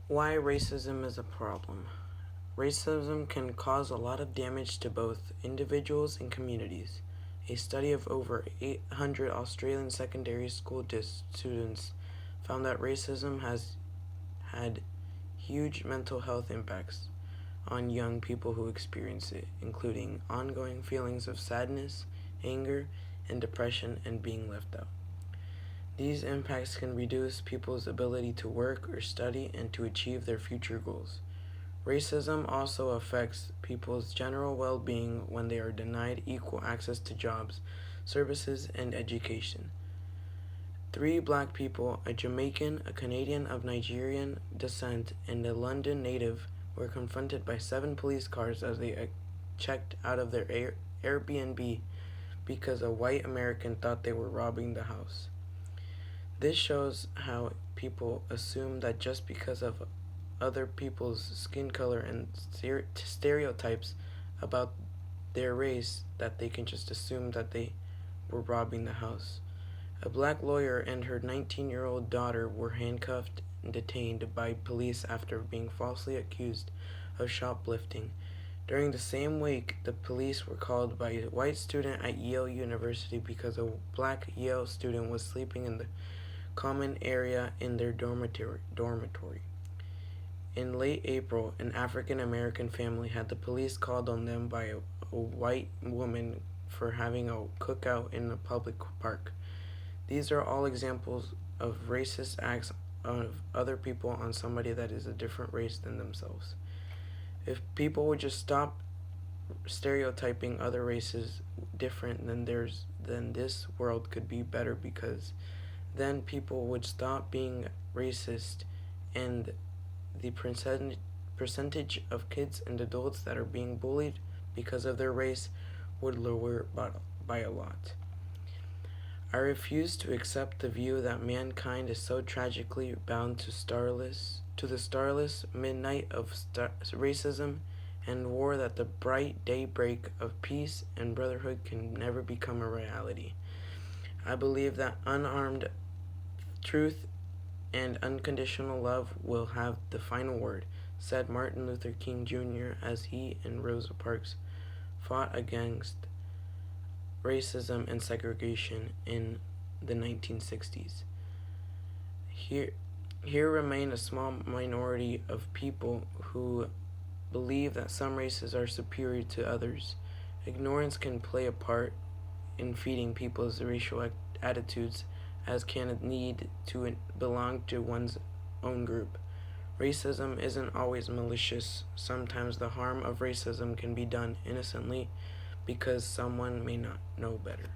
Why racism is a problem. Racism can cause a lot of damage to both individuals and communities. A study of over 800 Australian secondary school students found that racism has had huge mental health impacts on young people who experience it, including ongoing feelings of sadness, anger, and depression and being left out. These impacts can reduce people's ability to work or study and to achieve their future goals. Racism also affects people's general well being when they are denied equal access to jobs, services, and education. Three black people, a Jamaican, a Canadian of Nigerian descent, and a London native, were confronted by 7 police cars as they checked out of their Airbnb because a white American thought they were robbing the house. This shows how people assume that just because of other people's skin color and stereotypes about their race that they can just assume that they were robbing the house. A black lawyer and her 19-year-old daughter were handcuffed and detained by police after being falsely accused of shoplifting. During the same week, the police were called by a white student at Yale University because a black Yale student was sleeping in the common area in their dormitory. In late April, an African American family had the police called on them by a white woman for having a cookout in a public park. These are all examples of racist acts of other people on somebody that is a different race than themselves. If people would just stop stereotyping other races different than theirs, then this world could be better, because then people would stop being racist, and the percentage of kids and adults that are being bullied because of their race would lower by a lot. I refuse to accept the view that mankind is so tragically bound to the starless midnight of racism and war that the bright daybreak of peace and brotherhood can never become a reality. I believe that unarmed truth and unconditional love will have the final word, said Martin Luther King Jr. as he and Rosa Parks fought against racism and segregation in the 1960s. Here remain a small minority of people who believe that some races are superior to others. Ignorance can play a part in feeding people's racial attitudes, as can a need to belong to one's own group. Racism isn't always malicious. Sometimes the harm of racism can be done innocently because someone may not know better.